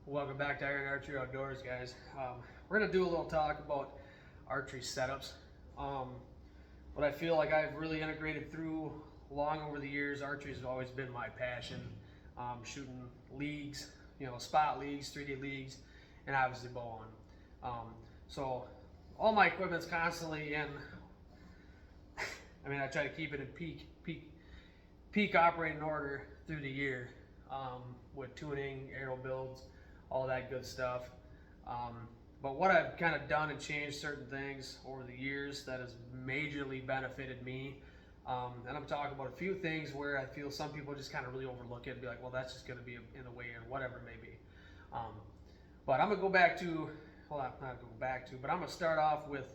Welcome back to Archery Outdoors, guys. We're going to do a little talk about archery setups. What I feel like I've really integrated through long over the years. Archery has always been my passion. Shooting leagues, spot leagues, 3D leagues, and obviously bow hunting. So all my equipment's constantly in. I try to keep it in peak operating order through the year, with tuning, arrow builds, all that good stuff. But what I've kind of done and changed certain things over the years that has majorly benefited me. And I'm talking about a few things where I feel some people just kind of really overlook it and be like, well, that's just going to be in the way or whatever it may be. But I'm going to go back to, well, not go back to, but I'm going to start off with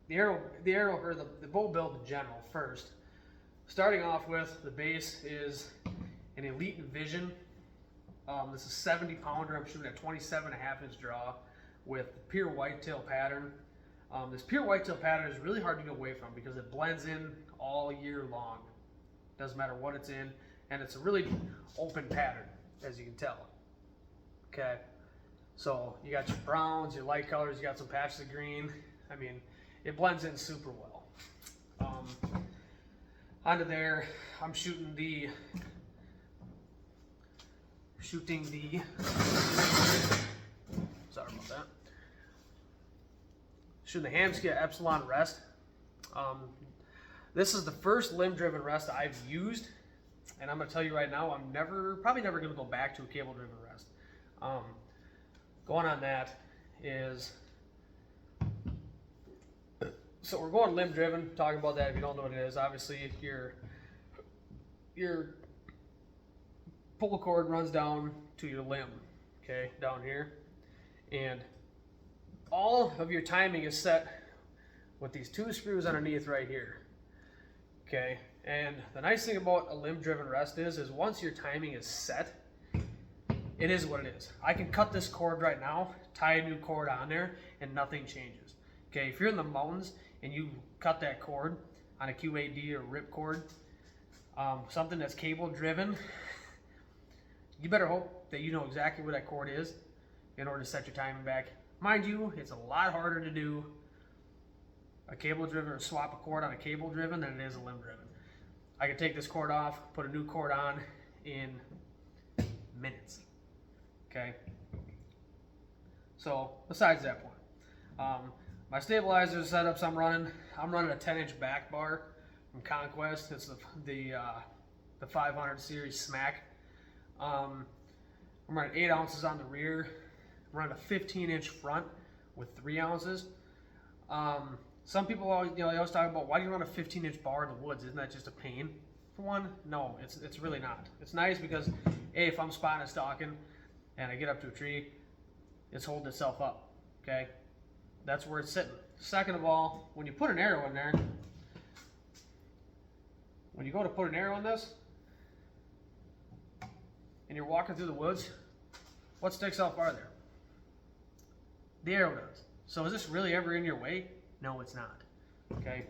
the arrow or the bow build in general first. Starting off with, the base is an Elite Vision. This is 70 pounder. I'm shooting at 27.5-inch draw with pure whitetail pattern. This pure whitetail pattern is really hard to get away from because it blends in all year long. Doesn't matter what it's in, and it's a really open pattern, as you can tell. Okay, so you got your browns, your light colors, you got some patches of green. It blends in super well. Onto there, I'm shooting the Hamskia Epsilon rest. This is the first limb-driven rest I've used, and I'm going to tell you right now, I'm probably never going to go back to a cable-driven rest. Going on that is, so we're going limb-driven. Talking about that, if you don't know what it is, obviously your pull cord runs down to your limb, okay, down here, and all of your timing is set with these two screws underneath right here, okay. And the nice thing about a limb-driven rest is once your timing is set, it is what it is. I can cut this cord right now, tie a new cord on there, and nothing changes. Okay, if you're in the mountains and you cut that cord on a QAD or rip cord, something that's cable driven, you better hope that you know exactly where that cord is in order to set your timing back. Mind you, it's a lot harder to do a cable driven or swap a cord on a cable driven than it is a limb driven. I can take this cord off, put a new cord on in minutes. Okay. So besides that point, my stabilizer setups I'm running a 10-inch back bar from Conquest. It's the 500 series smack. I'm running 8 ounces on the rear. I'm running a 15-inch front with 3 ounces. Some people always talk about, why do you run a 15-inch bar in the woods? Isn't that just a pain? For one, no, it's really not. It's nice because, A, if I'm spotting and stalking and I get up to a tree, it's holding itself up, okay? That's where it's sitting. Second of all, when you put an arrow in there, when you go to put an arrow in this, and you're walking through the woods, what sticks out farther? The arrow does. So is this really ever in your way? No, it's not. Okay?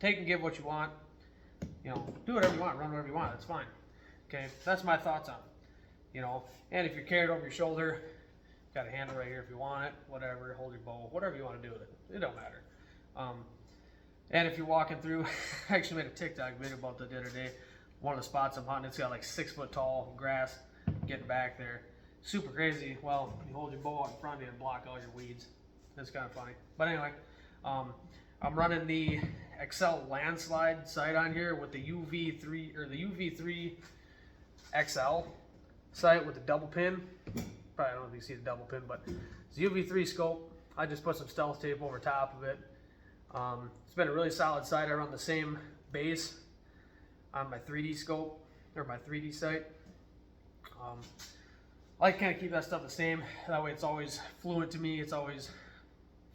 Take and give what you want. Do whatever you want, run whatever you want, that's fine. Okay? That's my thoughts on it. And if you're carried over your shoulder, got a handle right here if you want it, whatever, hold your bow, whatever you want to do with it. It don't matter. And if you're walking through, I actually made a TikTok video about that the other day. One of the spots I'm hunting, it's got like 6 foot tall grass getting back there. Super crazy. Well, you hold your bow out in front of you and block all your weeds. That's kind of funny. But anyway, I'm running the XL landslide sight on here with the UV3 or the UV3 XL sight with the double pin. Probably don't know if you can see the double pin, but it's the UV3 scope. I just put some stealth tape over top of it. It's been a really solid sight. I run the same base on my 3D scope or my 3D sight. I like to kind of keep that stuff the same. That way it's always fluent to me. It's always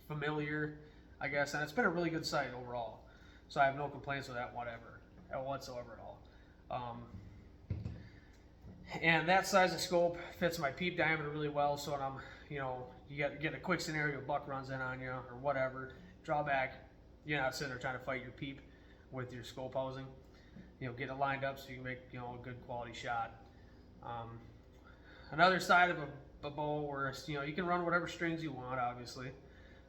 familiar, I guess. And it's been a really good sight overall. So I have no complaints with that whatsoever at all. And that size of scope fits my peep diameter really well. So when I'm, you get a quick scenario, a buck runs in on you or whatever, draw back. You're not sitting there trying to fight your peep with your scope housing. Get it lined up so you can make a good quality shot. Another side of a bow where, you know, you can run whatever strings you want, obviously.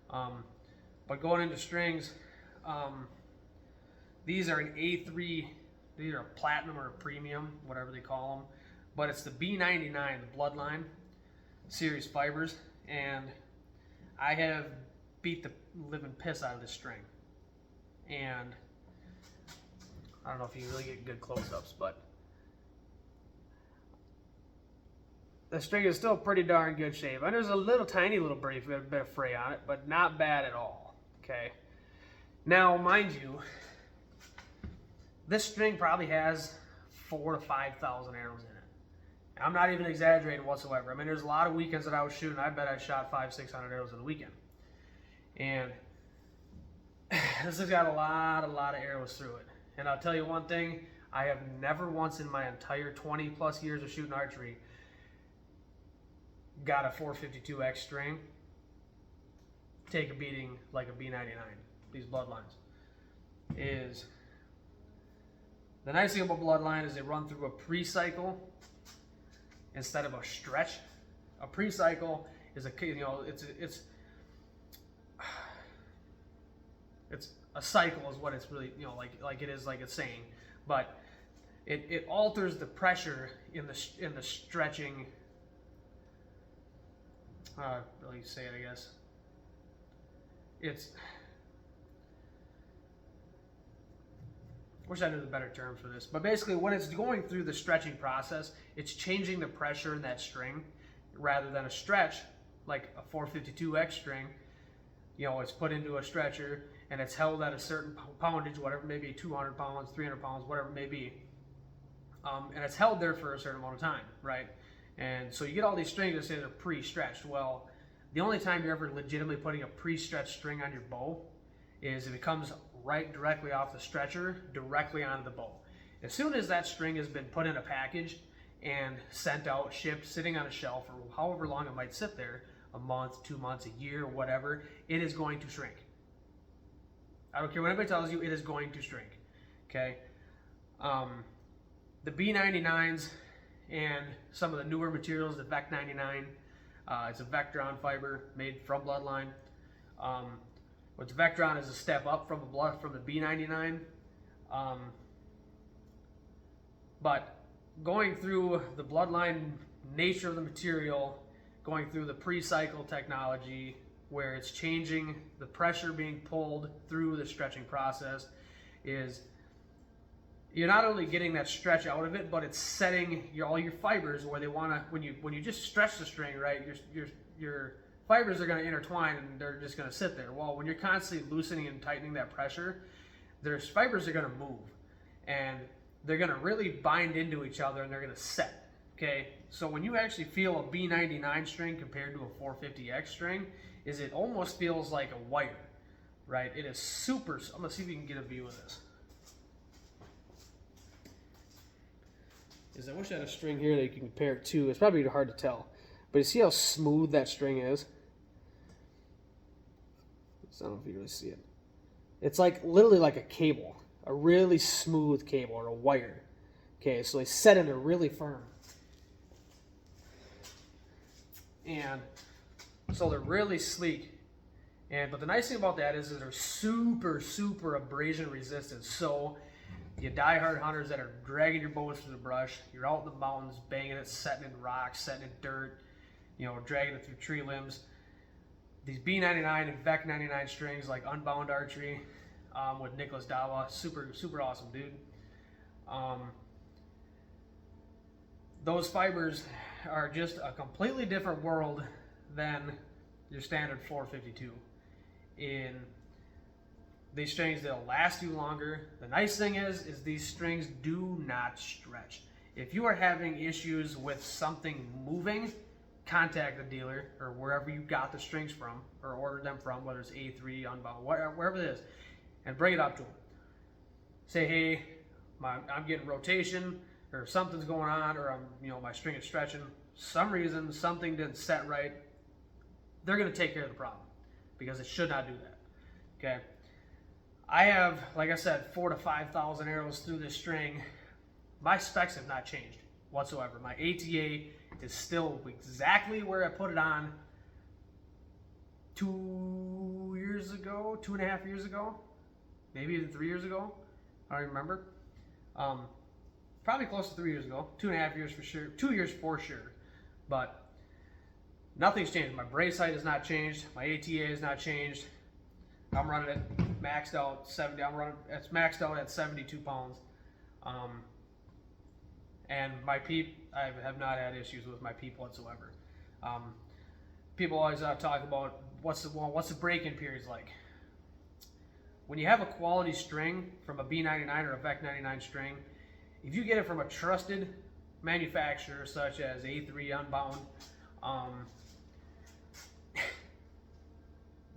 But going into strings, these are an A3, these are a platinum or a premium, whatever they call them. But it's the B99, the Bloodline series fibers. And I have beat the living piss out of this string. And I don't know if you really get good close-ups, but the string is still pretty darn good shape. And there's a little tiny little bit of fray on it, but not bad at all. Okay. Now, mind you, this string probably has 4,000 to 5,000 arrows in it. I'm not even exaggerating whatsoever. I mean, there's a lot of weekends that I was shooting. I bet I shot 500 to 600 arrows in a weekend. And this has got a lot of arrows through it. And I'll tell you one thing, I have never once in my entire 20 plus years of shooting archery got a 452X string take a beating like a B99. These Bloodlines. The nice thing about Bloodline is they run through a pre-cycle instead of a stretch. A pre-cycle is it's a cycle is what it's really, you know, like it is, like it's saying, but it alters the pressure in the stretching. Really say it, I guess. Wish I knew the better terms for this, but basically when it's going through the stretching process, it's changing the pressure in that string rather than a stretch like a 452X string. You know, it's put into a stretcher and it's held at a certain poundage, whatever it may be, 200 pounds, 300 pounds, whatever it may be. And it's held there for a certain amount of time, right? And so you get all these strings that say they're pre-stretched. Well, the only time you're ever legitimately putting a pre-stretched string on your bow is if it comes right directly off the stretcher, directly onto the bow. As soon as that string has been put in a package and sent out, shipped, sitting on a shelf, or however long it might sit there, a month, 2 months, a year, whatever, it is going to shrink. I don't care what anybody tells you, it is going to shrink. Okay? The B99s and some of the newer materials, the Vec 99, it's a Vectron fiber made from Bloodline. Which Vectron is a step up from the B99. But going through the Bloodline nature of the material, going through the pre-cycle technology, where it's changing the pressure being pulled through the stretching process, is you're not only getting that stretch out of it, but it's setting all your fibers where they want to. When you just stretch the string, right, your fibers are going to intertwine and they're just going to sit there. Well, when you're constantly loosening and tightening that pressure, their fibers are going to move and they're going to really bind into each other and they're going to set. Okay, so when you actually feel a B99 string compared to a 450X string, it almost feels like a wire, right? It is super. I'm going to see if we can get a view of this. I wish I had a string here that you can compare it to. It's probably hard to tell, but you see how smooth that string is? I don't know if you really see it. It's like literally like a cable, a really smooth cable or a wire. Okay, so they set in there really firm. And so they're really sleek. But the nice thing about that is they're super abrasion resistant. So you die-hard hunters that are dragging your bows through the brush, you're out in the mountains, banging it, setting in rocks, setting in dirt, you know, dragging it through tree limbs. These B99 and Vec 99 strings, like Unbound Archery with Nicholas Dawa, super awesome dude. Those fibers are just a completely different world than your standard 452. In these strings, they'll last you longer. The nice thing is these strings do not stretch. If you are having issues with something moving, contact the dealer or wherever you got the strings from or ordered them from, whether it's A3, Unbound, wherever it is, and bring it up to them. Say, hey, I'm getting rotation or something's going on, or my string is stretching. Some reason something didn't set right. They're going to take care of the problem because it should not do that. Okay. I have, like I said, 4,000 to 5,000 arrows through this string. My specs have not changed. whatsoever. My ATA is still exactly where I put it on 2 years ago, 2.5 years ago, maybe even 3 years ago. I don't remember. Probably close to 3 years ago. 2.5 years for sure. 2 years for sure. But nothing's changed. My brace height has not changed. My ATA has not changed. I'm running it maxed out 70. It's maxed out at 72 pounds. And my peep, I have not had issues with my peep whatsoever. People always talk about what's the break-in periods like. When you have a quality string from a B99 or a VEC 99 string, if you get it from a trusted manufacturer such as A3 Unbound,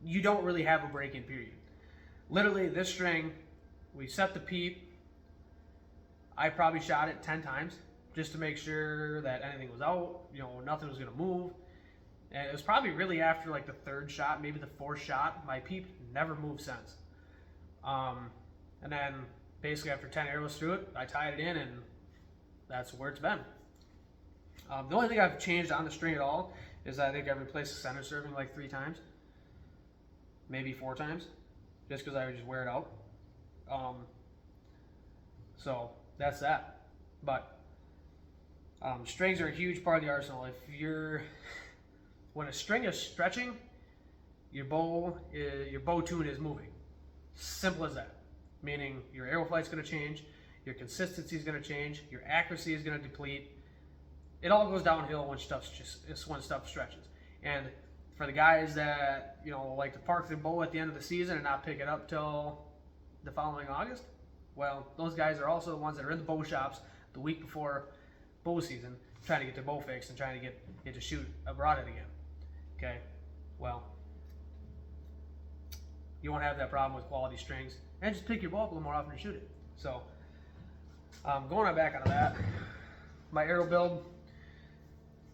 you don't really have a break-in period. Literally, this string, we set the peep. I probably shot it 10 times just to make sure that anything was out, nothing was gonna move. And it was probably really after like the third shot, maybe the fourth shot, my peep never moved since. And then basically after 10 arrows through it, I tied it in, and that's where it's been. The only thing I've changed on the string at all is I think I replaced the center serving like 3 times, maybe 4 times, just because I would just wear it out. So that's that. But strings are a huge part of the arsenal. When a string is stretching, your bow tune is moving. Simple as that. Meaning your arrow flight's going to change, your consistency is going to change, your accuracy is going to deplete. It all goes downhill when stuff stretches. And for the guys that like to park their bow at the end of the season and not pick it up till the following August, well, those guys are also the ones that are in the bow shops the week before bow season, trying to get their bow fixed and trying to get to shoot a broadhead again. Okay, well, you won't have that problem with quality strings, and just pick your bow up a little more often and shoot it. So, going on back out of that, my arrow build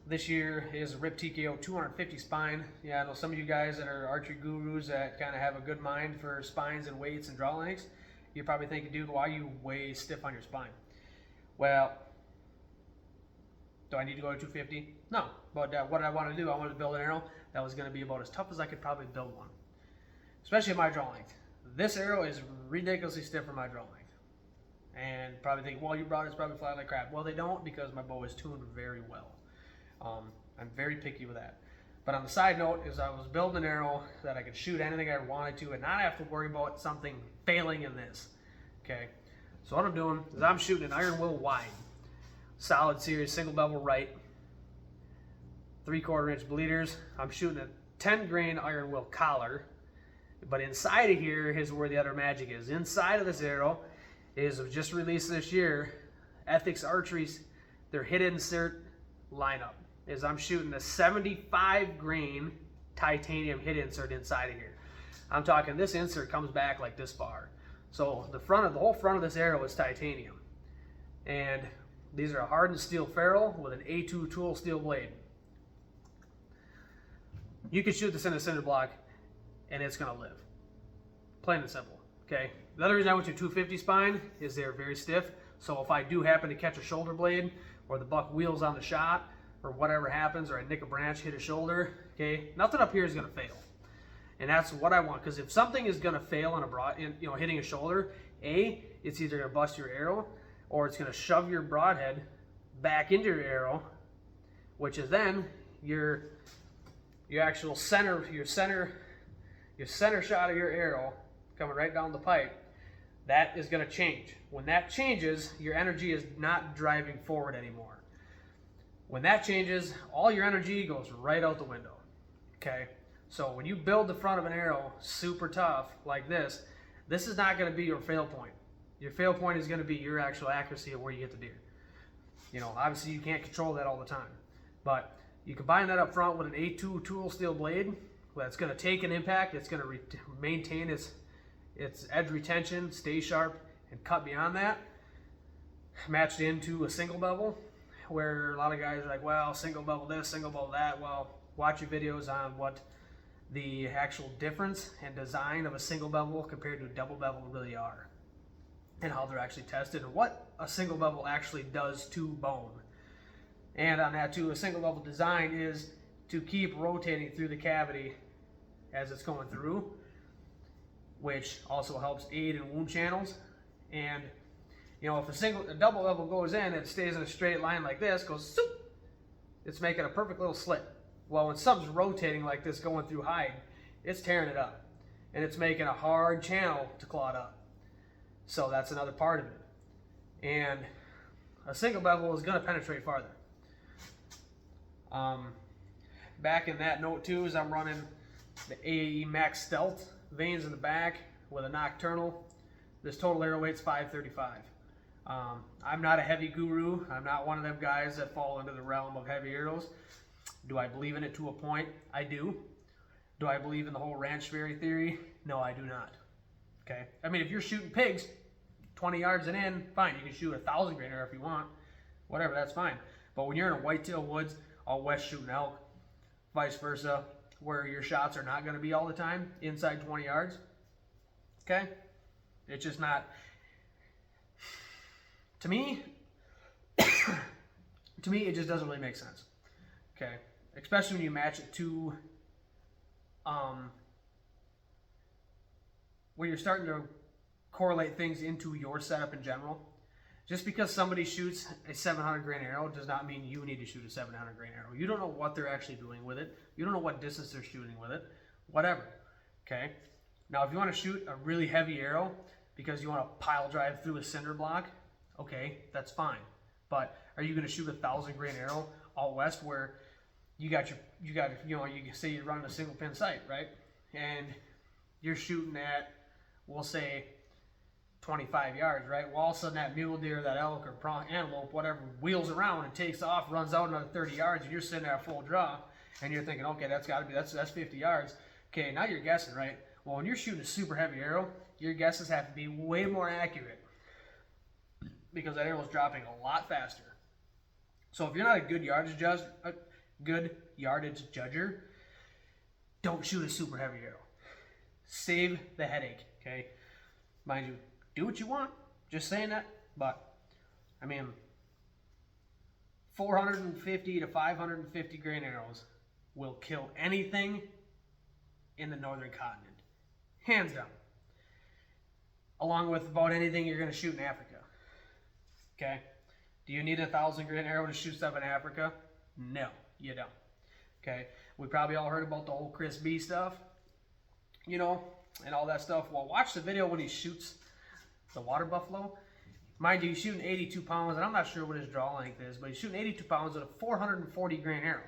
this year is a RIP TKO 250 spine. Yeah, I know some of you guys that are archery gurus that kind of have a good mind for spines and weights and draw lengths. You're probably thinking, dude, why are you way stiff on your spine? Well, do I need to go to 250? No, but what I want to do, I wanted to build an arrow that was going to be about as tough as I could probably build one, especially at my draw length. This arrow is ridiculously stiff for my draw length. And probably think, well, your broadheads probably fly like crap. Well, they don't, because my bow is tuned very well. I'm very picky with that. But on the side note is I was building an arrow that I could shoot anything I wanted to and not have to worry about something failing in this. Okay, so what I'm doing is I'm shooting an iron will wide, solid series, single bevel right, 3/4 inch bleeders. I'm shooting a 10 grain iron will collar, but inside of here is where the other magic is. Inside of this arrow is just released this year, Ethics Archery's, their hit insert lineup. Is I'm shooting a 75 grain titanium hit insert inside of here. I'm talking this insert comes back like this far. So the whole front of this arrow is titanium. And these are a hardened steel ferrule with an A2 tool steel blade. You can shoot this in a cinder block and it's gonna live. Plain and simple, okay? The other reason I went to 250 spine is they're very stiff. So if I do happen to catch a shoulder blade, or the buck wheels on the shot, or whatever happens, or I nick a branch, hit a shoulder, okay, nothing up here is going to fail. And that's what I want, because if something is going to fail on hitting a shoulder, it's either going to bust your arrow, or it's going to shove your broadhead back into your arrow, which is then your actual center shot of your arrow coming right down the pipe. That is going to change. When that changes, your energy is not driving forward anymore. When that changes, all your energy goes right out the window. Okay? So when you build the front of an arrow super tough like this is not going to be your fail point. Your fail point is going to be your actual accuracy of where you hit the deer. Obviously you can't control that all the time. But you combine that up front with an A2 tool steel blade that's going to take an impact, it's going to maintain its edge retention, stay sharp, and cut beyond that, matched into a single bevel, where a lot of guys are like, well, single bevel this, single bevel that. Well, watch your videos on what the actual difference and design of a single bevel compared to a double bevel really are, and how they're actually tested, and what a single bevel actually does to bone. And on that too, a single level design is to keep rotating through the cavity as it's going through, which also helps aid in wound channels. And you know, if a double level goes in, it stays in a straight line like this, goes zoop, it's making a perfect little slit. Well, when something's rotating like this going through hide, it's tearing it up. And it's making a hard channel to clot up. So that's another part of it. And a single bevel is going to penetrate farther. Back in that note too, is I'm running the AAE Max Stealth vanes in the back with a nocturnal. This total arrow weight's 535. I'm not a heavy guru. I'm not one of them guys that fall into the realm of heavy arrows. Do I believe in it to a point? I do. Do I believe in the whole ranch fairy theory? No, I do not. Okay. I mean, if you're shooting pigs 20 yards and in, fine. You can shoot a 1,000 grain arrow if you want. Whatever, that's fine. But when you're in a whitetail woods, out west shooting elk, vice versa, where your shots are not going to be all the time inside 20 yards, okay? It's just not, to me, it just doesn't really make sense, okay? Especially when you match it to, when you're starting to correlate things into your setup in general. Just because somebody shoots a 700 grain arrow does not mean you need to shoot a 700 grain arrow. You don't know what they're actually doing with it. You don't know what distance they're shooting with it. Whatever. Okay? Now, if you want to shoot a really heavy arrow because you want to pile drive through a cinder block, okay, that's fine. But are you going to shoot a 1,000 grain arrow out west where you got, you say you're running a single pin sight, right? And you're shooting at, we'll say, 25 yards, right? Well, all of a sudden that mule deer, that elk or prong antelope, whatever, wheels around and takes off, runs out another 30 yards, and you're sitting there at full draw, and you're thinking, okay, that's 50 yards. Okay, now you're guessing, right? Well, when you're shooting a super heavy arrow, your guesses have to be way more accurate because that arrow is dropping a lot faster. So if you're not a good yardage judger, don't shoot a super heavy arrow. Save the headache, okay? Mind you, do what you want, just saying that, but I mean, 450 to 550 grain arrows will kill anything in the northern continent, hands down, along with about anything you're going to shoot in Africa. Okay, do you need a 1,000 grain arrow to shoot stuff in Africa? No, you don't. Okay, we probably all heard about the whole Chris B stuff, you know, and all that stuff. Well, watch the video when he shoots the water buffalo. Mind you, he's shooting 82 pounds, and I'm not sure what his draw length is, but he's shooting 82 pounds with a 440 grain arrow.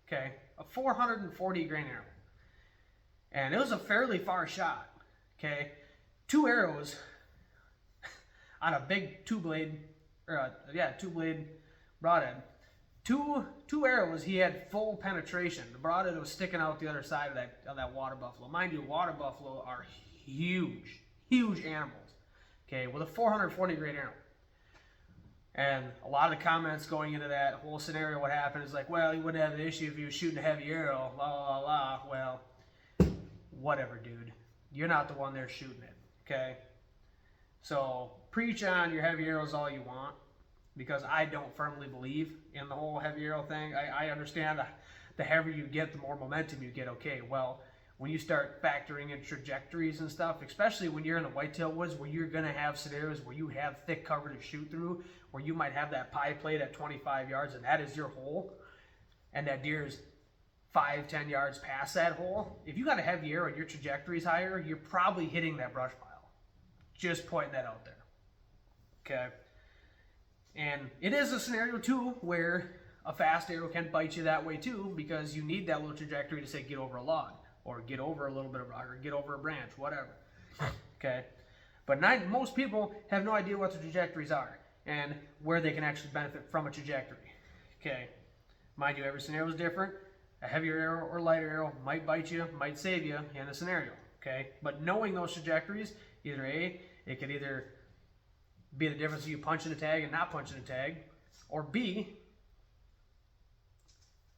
Okay, a 440 grain arrow. And it was a fairly far shot. Okay, 2 arrows on a big two-blade broadhead. Two arrows, he had full penetration. The broadhead was sticking out the other side of that water buffalo. Mind you, water buffalo are huge animals. Okay, with a 440 grain arrow. And a lot of the comments going into that whole scenario, what happened is like, well, he wouldn't have an issue if he was shooting a heavy arrow, la la la. Well, whatever, dude. You're not the one there shooting it, okay? So preach on your heavy arrows all you want, because I don't firmly believe in the whole heavy arrow thing. I understand the heavier you get, the more momentum you get, okay. Well, when you start factoring in trajectories and stuff, especially when you're in the whitetail woods where you're going to have scenarios where you have thick cover to shoot through, where you might have that pie plate at 25 yards and that is your hole, and that deer is 5-10 yards past that hole. If you got a heavy arrow and your trajectory is higher, you're probably hitting that brush pile. Just pointing that out there. Okay. And it is a scenario too where a fast arrow can bite you that way too, because you need that little trajectory to say get over a log, or get over a little bit of rock, or get over a branch, whatever. Okay. But most people have no idea what the trajectories are and where they can actually benefit from a trajectory. Okay. Mind you, every scenario is different. A heavier arrow or lighter arrow might bite you, might save you in a scenario. Okay. But knowing those trajectories, either A, it could either be the difference of you punching a tag and not punching a tag, or B,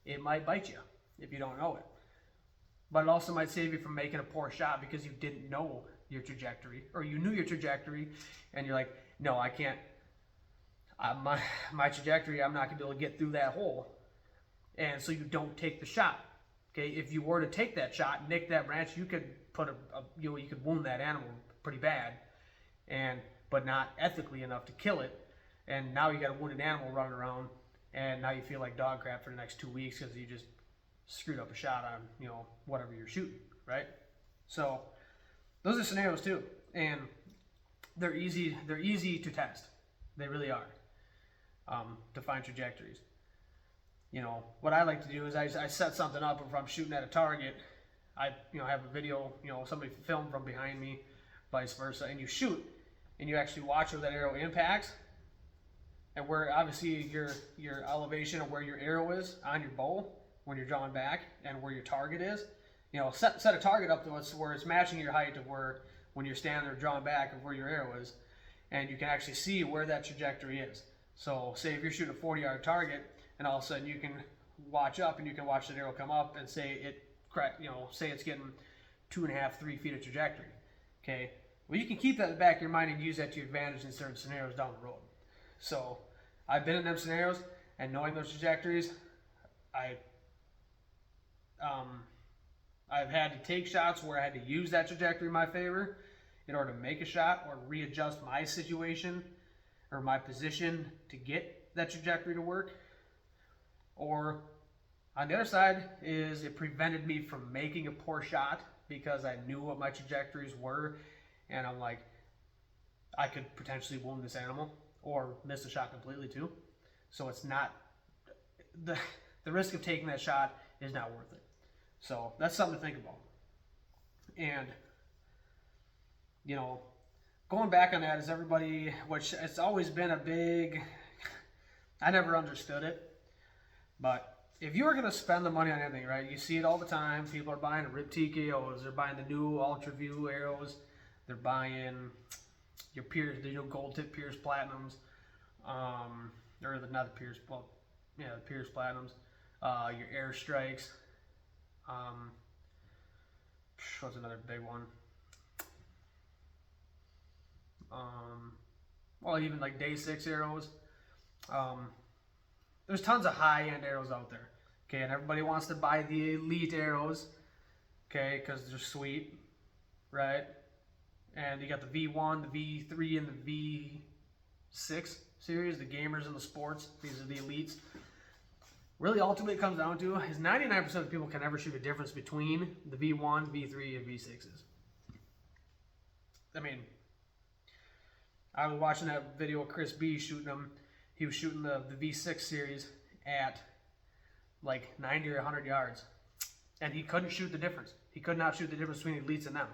it might bite you if you don't know it. But it also might save you from making a poor shot because you didn't know your trajectory, or you knew your trajectory and you're like, no, I can't my trajectory, I'm not going to be able to get through that hole. And so you don't take the shot. Okay, if you were to take that shot, nick that branch, you could put you could wound that animal pretty bad, but not ethically enough to kill it. And now you got a wounded animal running around, and now you feel like dog crap for the next 2 weeks because you just screwed up a shot on whatever you're shooting, right? So those are scenarios too, and they're easy to test. They really are, to find trajectories. What I like to do is I set something up. If I'm shooting at a target, I have a video, somebody film from behind me, vice versa, and you shoot, and you actually watch where that arrow impacts, and where obviously your elevation of where your arrow is on your bow when you're drawing back, and where your target is. Set a target up to where it's matching your height of where when you're standing there drawing back of where your arrow is, and you can actually see where that trajectory is. So say if you're shooting a 40-yard target, and all of a sudden you can watch up and you can watch the arrow come up and say it's getting 2.5, 3 feet of trajectory. Okay, well, you can keep that in the back of your mind and use that to your advantage in certain scenarios down the road. So I've been in them scenarios, and knowing those trajectories, I've had to take shots where I had to use that trajectory in my favor in order to make a shot or readjust my situation or my position to get that trajectory to work. Or on the other side is it prevented me from making a poor shot because I knew what my trajectories were, and I'm like, I could potentially wound this animal or miss the shot completely too. So it's not, the risk of taking that shot is not worth it. So that's something to think about. And going back on that is everybody, which it's always been a big, I never understood it. But if you are going to spend the money on anything, right, you see it all the time. People are buying Rip TKOs. They're buying the new Ultra View arrows. They're buying your Pierce, the gold tip Pierce Platinums. Or not the Pierce, the Pierce Platinums. Your Air Strikes. What's another big one? Even like Day 6 arrows. There's tons of high-end arrows out there, okay, and everybody wants to buy the elite arrows, okay, because they're sweet, right? And you got the V1, the V3, and the V6 series, the gamers and the sports. These are the elites. Really, ultimately, it comes down to is 99% of people can never shoot a difference between the V1, V3, and V6s. I mean, I was watching that video of Chris B shooting them. He was shooting the V6 series at like 90 or 100 yards. And he couldn't shoot the difference. He could not shoot the difference between the elites and them.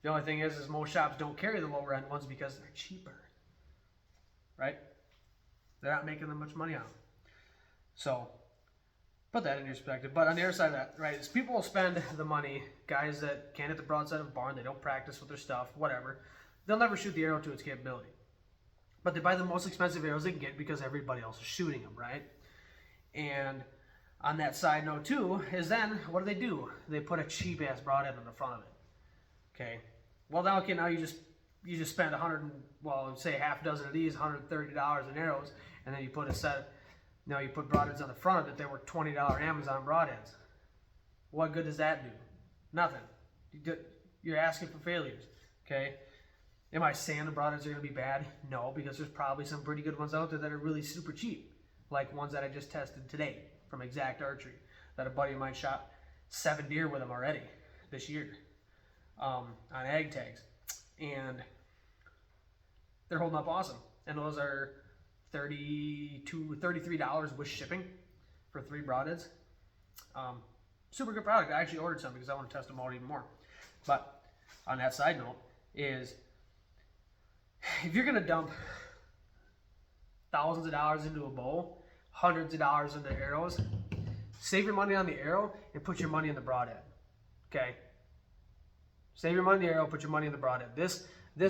The only thing is most shops don't carry the lower end ones because they're cheaper. Right? They're not making them much money on them. So, put that in perspective. But on the other side of that, right, is people will spend the money, guys that can't hit the broadside of a barn, they don't practice with their stuff, whatever. They'll never shoot the arrow to its capability. But they buy the most expensive arrows they can get because everybody else is shooting them, right? And on that side note too, is then what do? They put a cheap ass broadhead on the front of it. Okay. Well now, okay, now you just spend say half a dozen of these, $130 in arrows, and then you put a set. Now you put broadheads on the front of it. They were $20 Amazon broadheads. What good does that do? Nothing. You're asking for failures. Okay. Am I saying the broadheads are going to be bad? No, because there's probably some pretty good ones out there that are really super cheap. Like ones that I just tested today from Exact Archery. That a buddy of mine shot 7 deer with them already this year on ag tags. And they're holding up awesome. And those are $33 with shipping for 3 broadheads. Super good product. I actually ordered some because I want to test them out even more. But on that side note is, if you're going to dump thousands of dollars into a bow, hundreds of dollars into arrows, save your money on the arrow and put your money in the broadhead. Okay? Save your money on the arrow, put your money in the broadhead. This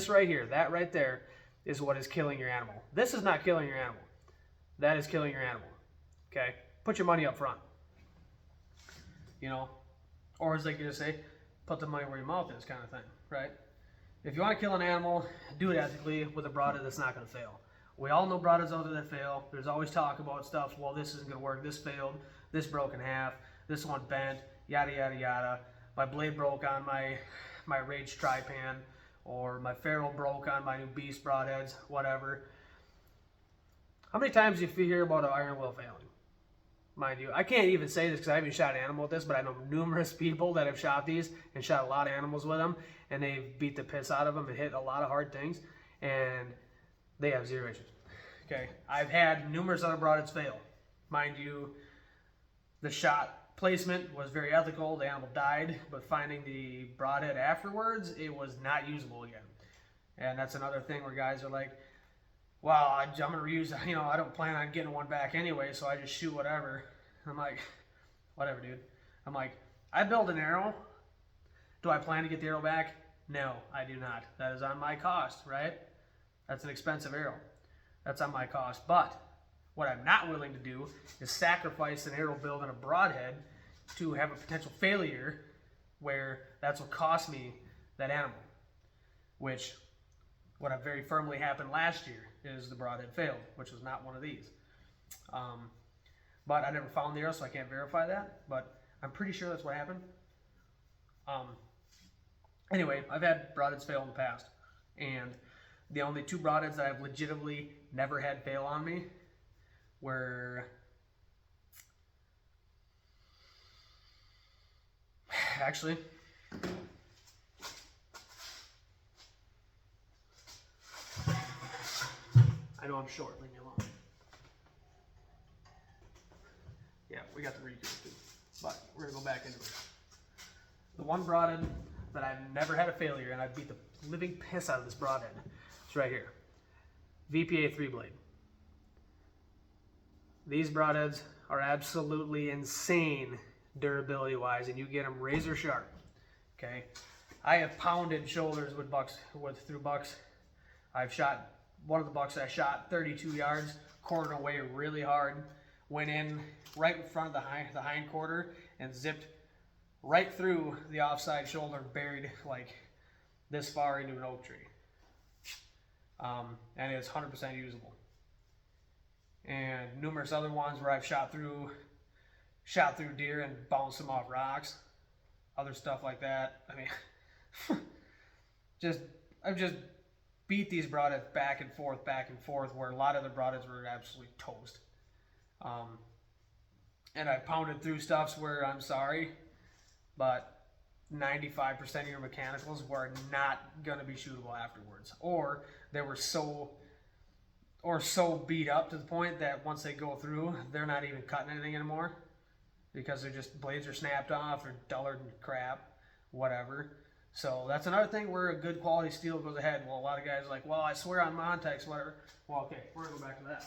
right here, that right there, is what is killing your animal. This is not killing your animal. That is killing your animal. Okay? Put your money up front. Or as they can just say, put the money where your mouth is kind of thing, right? If you want to kill an animal, do it ethically with a broadhead that's not going to fail. We all know broadheads out there that fail. There's always talk about stuff. Well, this isn't gonna work. This failed. This broke in half. This one bent. Yada yada yada. My blade broke on my Rage Tri-Pan, or my ferrule broke on my new Beast broadheads. Whatever. How many times do you hear about an iron will failing? Mind you, I can't even say this because I haven't shot an animal with this, but I know numerous people that have shot these and shot a lot of animals with them, and they've beat the piss out of them and hit a lot of hard things, and they have zero issues. Okay, I've had numerous other broadheads fail. Mind you, the shot placement was very ethical. The animal died, but finding the broadhead afterwards, it was not usable again. And that's another thing where guys are like, well, I'm going to reuse, I don't plan on getting one back anyway, so I just shoot whatever. I'm like, whatever, dude. I'm like, I build an arrow. Do I plan to get the arrow back? No, I do not. That is on my cost, right? That's an expensive arrow. That's on my cost. But what I'm not willing to do is sacrifice an arrow build and a broadhead to have a potential failure where that's what cost me that animal, which what very firmly happened last year is the broadhead failed, which was not one of these. But I never found the arrow, so I can't verify that, but I'm pretty sure that's what happened. Anyway, I've had broadheads fail in the past, and the only two broadheads that I've legitimately never had fail on me were actually I know I'm short, leave me alone. Yeah, we got the recurve too, but we're gonna go back into it. The one broadhead that I've never had a failure, and I beat the living piss out of this broadhead, it's right here. VPA 3-blade. These broadheads are absolutely insane durability-wise, and you get them razor sharp. Okay, I have pounded shoulders with bucks, through bucks. I've shot one of the bucks I shot 32 yards, quartered away really hard, went in right in front of the hind quarter and zipped right through the offside shoulder, buried like this far into an oak tree. And it's 100% usable. And numerous other ones where I've shot through deer and bounced them off rocks, other stuff like that. I mean, I've just beat these broadheads back and forth, where a lot of the broadheads were absolutely toast. And I pounded through stuffs where, I'm sorry, but 95% of your mechanicals were not going to be shootable afterwards, or they were so beat up to the point that once they go through, they're not even cutting anything anymore because they're just, blades are snapped off or dullard and crap, whatever. So that's another thing where a good quality steel goes ahead. Well, a lot of guys are like, well, I swear on Montex, whatever. Well, okay, we're gonna go back to that.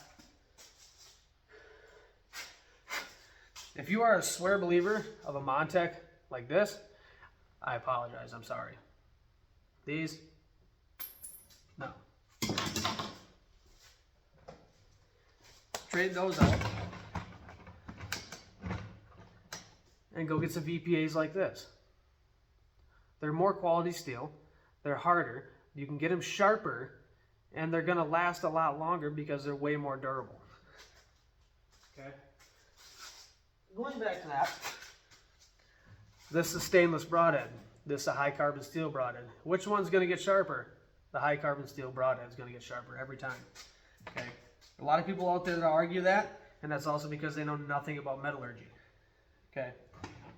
If you are a swear believer of a Montec like this, I apologize, I'm sorry. These, no. Trade those out and go get some VPAs like this. They're more quality steel, they're harder, you can get them sharper, and they're gonna last a lot longer because they're way more durable. Okay. Going back to that, this is stainless broadhead. This is a high carbon steel broadhead. Which one's gonna get sharper? The high carbon steel broadhead is gonna get sharper every time. Okay. A lot of people out there that argue that, and that's also because they know nothing about metallurgy. Okay.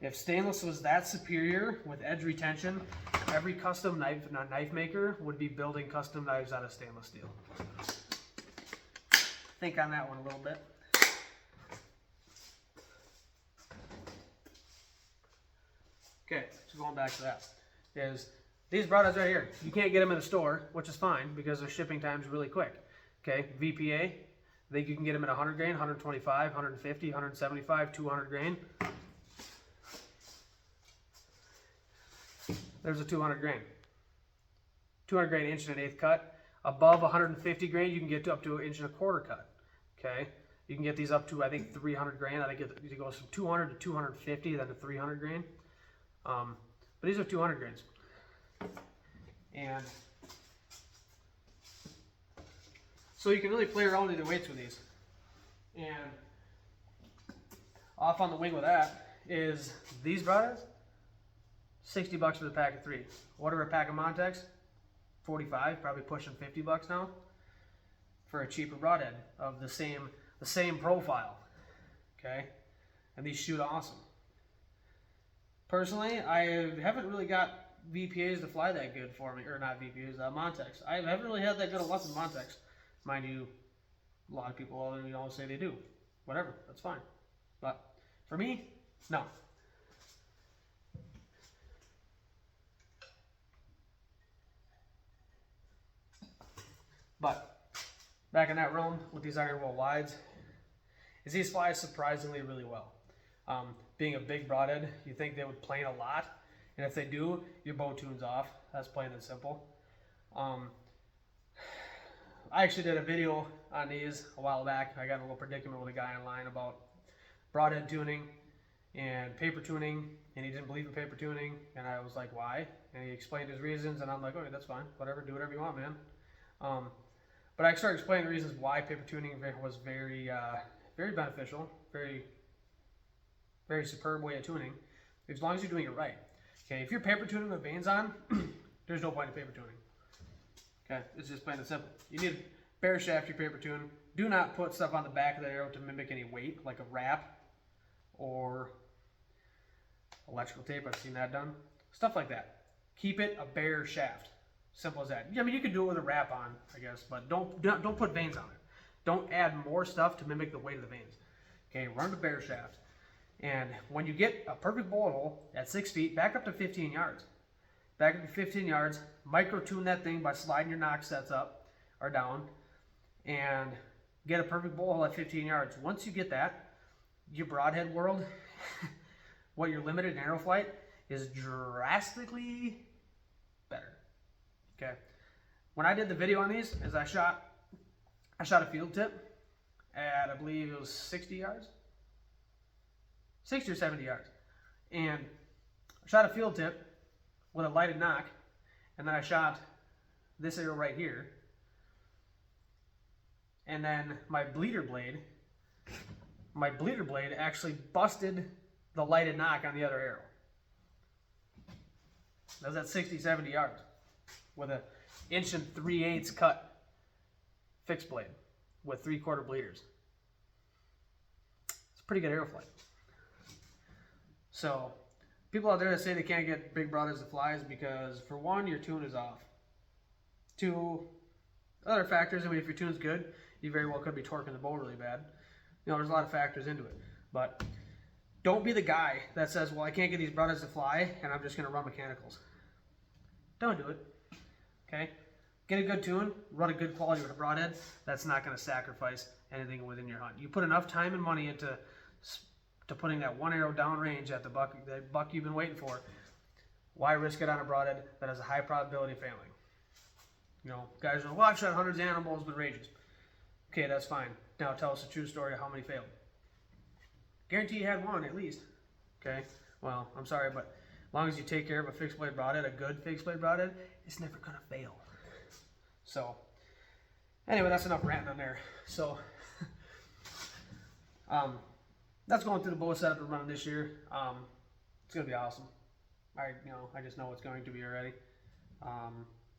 If stainless was that superior with edge retention, every custom knife maker would be building custom knives out of stainless steel. Think on that one a little bit. Okay, so going back to that, is these broadheads right here, you can't get them in a store, which is fine because their shipping time is really quick. Okay, VPA, you can get them at 100 grain, 125, 150, 175, 200 grain. There's a 200 grain. 200 grain 1.1 cut. Above 150 grain, you can get up to 1.25 cut. Okay, you can get these up to, I think, 300 grain. I think it goes from 200 to 250, then to 300 grain. But these are 200 grains. And So you can really play around with the weights with these. And off on the wing with that is these broadheads, $60 for the pack of 3. Whatever a pack of Montex, 45, probably pushing $50 now for a cheaper broadhead of the same profile. Okay, and these shoot awesome. Personally, I haven't really got VPAs to fly that good for me, or not VPAs, Montex. I haven't really had that good of luck with Montex. Mind you, a lot of people always say they do. Whatever, that's fine. But for me, no. But back in that realm with these iron wool wides, is these fly surprisingly really well. Being a big broadhead, you think they would plane a lot, and if they do, your bow tune's off. That's plain and simple. I actually did a video on these a while back. I got in a little predicament with a guy online about broadhead tuning and paper tuning, and he didn't believe in paper tuning, and I was like, why? And he explained his reasons, and I'm like, okay, that's fine, whatever, do whatever you want, man. But I started explaining the reasons why paper tuning was very beneficial, very superb way of tuning, as long as you're doing it right. Okay, if you're paper tuning with vanes on, there's no point in paper tuning. Okay, it's just plain and simple. You need to bare shaft your paper tune. Do not put stuff on the back of the arrow to mimic any weight, like a wrap or electrical tape. I've seen that done. Stuff like that. Keep it a bare shaft. Simple as that. I mean, you can do it with a wrap on, I guess, but don't put vanes on it. Don't add more stuff to mimic the weight of the vanes. Okay, run the bare shaft. And when you get a perfect bullet hole at 6 feet, back up to 15 yards. Back up to 15 yards, micro tune that thing by sliding your knock sets up or down, and get a perfect bullet hole at 15 yards. Once you get that, your broadhead world, what you're limited in arrow flight, is drastically better. Okay. When I did the video on these, is I shot a field tip at, I believe it was 60 yards, 60 or 70 yards, and I shot a field tip with a lighted knock, and then I shot this arrow right here, and then my bleeder blade actually busted the lighted knock on the other arrow. That was at 60, 70 yards with a 1 3/8 cut fixed blade with 3/4 bleeders. It's a pretty good arrow flight. So people out there that say they can't get big broadheads to fly is because, for one, your tune is off. 2, other factors, I mean, if your tune's good, you very well could be torquing the bow really bad. You know, there's a lot of factors into it. But don't be the guy that says, well, I can't get these broadheads to fly, and I'm just going to run mechanicals. Don't do it. Okay? Get a good tune, run a good quality with a broadhead. That's not going to sacrifice anything within your hunt. You put enough time and money into putting that one arrow downrange at the buck you've been waiting for. Why risk it on a broadhead that has a high probability of failing? You know, guys are, well, I've shot hundreds of animals with ranges. Okay, that's fine. Now tell us a true story of how many failed. Guarantee you had one at least. Okay, well, I'm sorry, but as long as you take care of a fixed blade broadhead, a good fixed blade broadhead, it's never gonna fail. So anyway, that's enough ranting on there. So that's going through the bow setup we're running this year. It's gonna be awesome. I just know it's going to be already.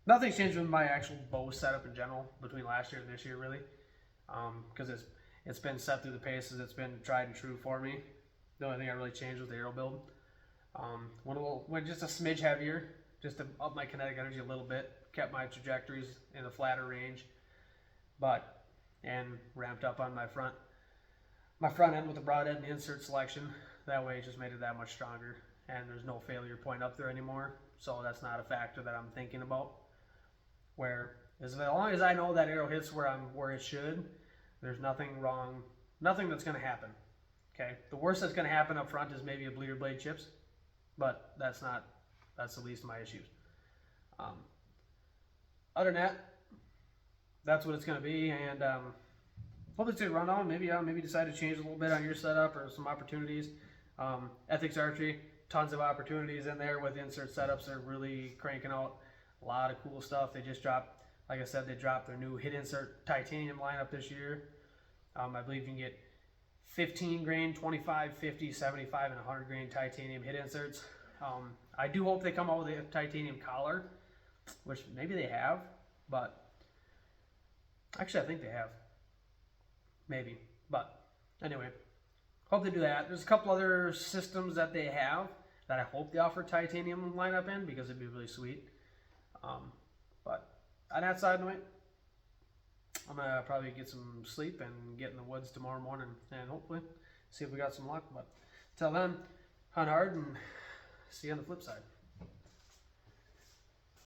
Nothing's changed with my actual bow setup in general between last year and this year, really, because it's been set through the paces. It's been tried and true for me. The only thing I really changed was the arrow build. Went just a smidge heavier, just to up my kinetic energy a little bit. Kept my trajectories in a flatter range, and ramped up on my front end with the broadhead and insert selection. That way it just made it that much stronger, and there's no failure point up there anymore. So that's not a factor that I'm thinking about. As long as I know that arrow hits where it should, there's nothing wrong, nothing that's going to happen. Okay, the worst that's going to happen up front is maybe a bleeder blade chips, but that's the least of my issues. Other than that, that's what it's going to be, and hopefully it's a rundown. Maybe decide to change a little bit on your setup or some opportunities. Ethics Archery, tons of opportunities in there with insert setups. They're really cranking out a lot of cool stuff. They just dropped Like I said, they dropped their new hit insert titanium lineup this year. I believe you can get 15 grain, 25, 50, 75, and 100 grain titanium hit inserts. I do hope they come out with a titanium collar, which maybe they have, but actually I think they have. Maybe, but anyway, hope they do that. There's a couple other systems that they have that I hope they offer titanium lineup in, because it'd be really sweet. But on that side of it, I'm gonna probably get some sleep and get in the woods tomorrow morning and hopefully see if we got some luck. But till then, hunt hard and see you on the flip side.